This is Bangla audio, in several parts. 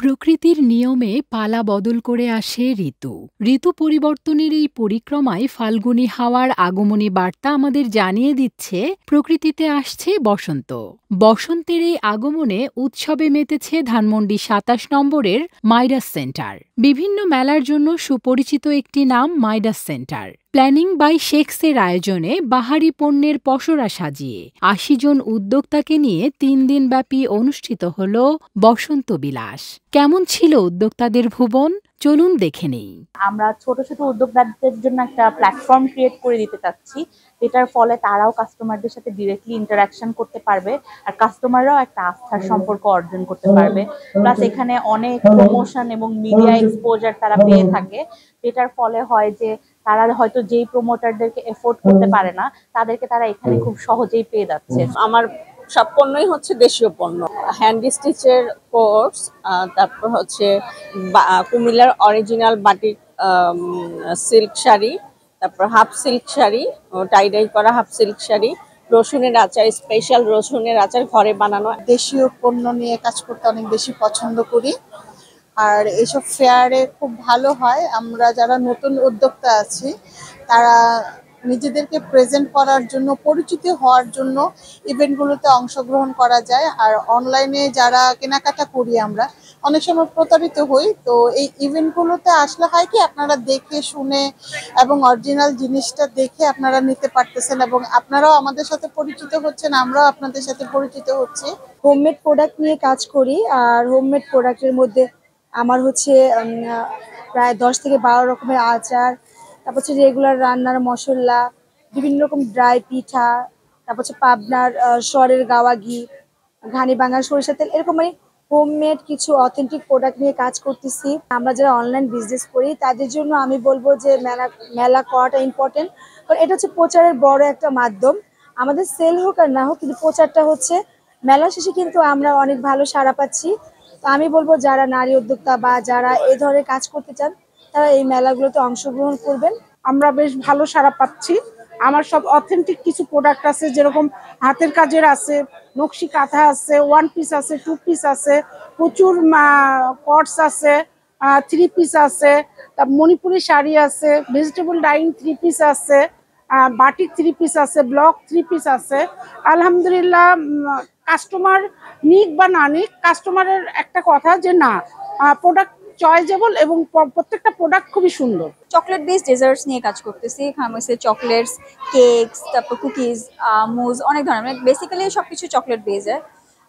প্রকৃতির নিয়মে পালা বদল করে আসে ঋতু। ঋতু পরিবর্তনের এই পরিক্রমায় ফাল্গুনী হাওয়ার আগমনী বার্তা আমাদের জানিয়ে দিচ্ছে প্রকৃতিতে আসছে বসন্ত। বসন্তের এই আগমনে উৎসবে মেতেছে ধানমন্ডি ২৭ নম্বরের মাইডাস সেন্টার। বিভিন্ন মেলার জন্য সুপরিচিত একটি নাম মাইডাস সেন্টার। প্ল্যানিং বাই শেখসের আয়োজনে বাহারি পণ্যের পসরা সাজিয়ে ৮০ জন উদ্যোক্তাকে নিয়ে ৩ দিনব্যাপী অনুষ্ঠিত হল বসন্ত বিলাস। কেমন ছিল উদ্যোক্তাদের ভুবন, চলুন দেখে নেই। আমরা ছোট ছোট উদ্যোক্তাদের জন্য একটা প্ল্যাটফর্ম ক্রিয়েট করে দিতে চাচ্ছি, যেটার ফলে তারাও কাস্টমারদের সাথে ডিরেক্টলি ইন্টারাকশন করতে পারবে আর কাস্টমাররাও একটা আস্থার সম্পর্ক অর্জন করতে পারবে। প্লাস এখানে অনেক প্রমোশন এবং মিডিয়া এক্সপোজার তারা পেয়ে থাকে, যেটার ফলে হয় যে তারা হয়তো যেই প্রমোটারদেরকে এফোর্ড করতে পারে না তাদেরকে তারা এখানে খুব সহজেই পেয়ে যাচ্ছে। আমার সব পণ্যই হচ্ছে দেশীয় পণ্য, হ্যান্ড স্টিচের কোর্স, তারপর হচ্ছে কুমিল্লার অরিজিনাল বাটিক সিল্ক শাড়ি, তারপর হাফ সিল্ক শাড়ি, টাইডাই করা হাফ সিল্ক শাড়ি, রসুনের আচার, স্পেশাল রসুনের আচার ঘরে বানানো। দেশীয় পণ্য নিয়ে কাজ করতে অনেক বেশি পছন্দ করি, আর এইসব ফেয়ারে খুব ভালো হয়। আমরা যারা নতুন উদ্যোক্তা আছি তারা নিজেদেরকে প্রেজেন্ট করার জন্য, পরিচিত হওয়ার জন্য ইভেন্টগুলোতে অংশগ্রহণ করা যায়। আর অনলাইনে যারা কেনাকাটা করি আমরা অনেক সময় প্রতারিত হই, তো এই ইভেন্টগুলোতে আসলে হয় কি আপনারা দেখে শুনে এবং অরিজিনাল জিনিসটা দেখে আপনারা নিতে পারতেছেন এবং আপনারাও আমাদের সাথে পরিচিত হচ্ছেন, আমরাও আপনাদের সাথে পরিচিত হচ্ছি। হোমমেড প্রোডাক্ট নিয়ে কাজ করি, আর হোমমেড প্রোডাক্টের মধ্যে আমার হচ্ছে প্রায় ১০ থেকে ১২ রকমের আচার, তারপর হচ্ছে রেগুলার রান্নার মশলা, বিভিন্ন রকম ড্রাই পিঠা, তারপর হচ্ছে পাবনার স্বরের গাওয়া ঘি, ঘানি ভাঙা সরিষার তেল, এরকম মানে হোমমেড কিছু অথেন্টিক প্রোডাক্ট নিয়ে কাজ করতেছি। আমরা যারা অনলাইন বিজনেস করি তাদের জন্য আমি বলবো যে মেলা করাটা ইম্পর্টেন্ট, কারণ এটা হচ্ছে প্রচারের বড় একটা মাধ্যম। আমাদের সেল হোক আর না হোক, কিন্তু প্রচারটা হচ্ছে মেলা শেষে কিন্তু আমরা অনেক ভালো সাড়া পাচ্ছি। তো আমি বলবো যারা নারী উদ্যোক্তা বা যারা এই ধরনের কাজ করতে চান তারা এই মেলাগুলোতে অংশগ্রহণ করবেন। আমরা বেশ ভালো সাড়া পাচ্ছি। আমার সব অথেন্টিক কিছু প্রোডাক্ট আছে, যেরকম হাতের কাজের আছে, নকশি কাঁথা আছে, 1 পিস আছে, 2 পিস আছে, প্রচুর কটস আছে, 3 পিস আছে, মণিপুরি শাড়ি আছে, ভেজিটেবল ডাইং 3 পিস আছে, বাটিক 3 পিস আছে, ব্লক 3 পিস আছে। আলহামদুলিল্লাহ, কাস্টমার নিক বা না নিক, কাস্টমারের একটা কথা যে না, প্রোডাক্ট চয়েজেবল এবং প্রত্যেকটা প্রোডাক্ট খুবই সুন্দর। চকলেট বেসড ডেজার্টস নিয়ে কাজ করতেছি, খামসে চকলেটস, কেকস, তারপর কুকিজ, মুজ, অনেক ধরনের, বেসিক্যালি সবকিছু চকলেট বেসের।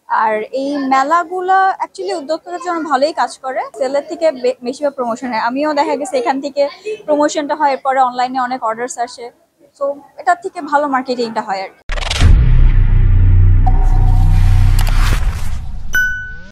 আর এই মেলাগুলো অ্যাকচুয়ালি উদ্যোক্তাদের জন্য ভালোই কাজ করে, সেলের থেকে বেশিরভাগ প্রমোশন হয়। আমিও দেখা গেছে এখান থেকে প্রমোশনটা হয়, এরপরে অনলাইনে অনেক অর্ডারস আসে, সো এটার থেকে ভালো মার্কেটিংটা হয় আর কি।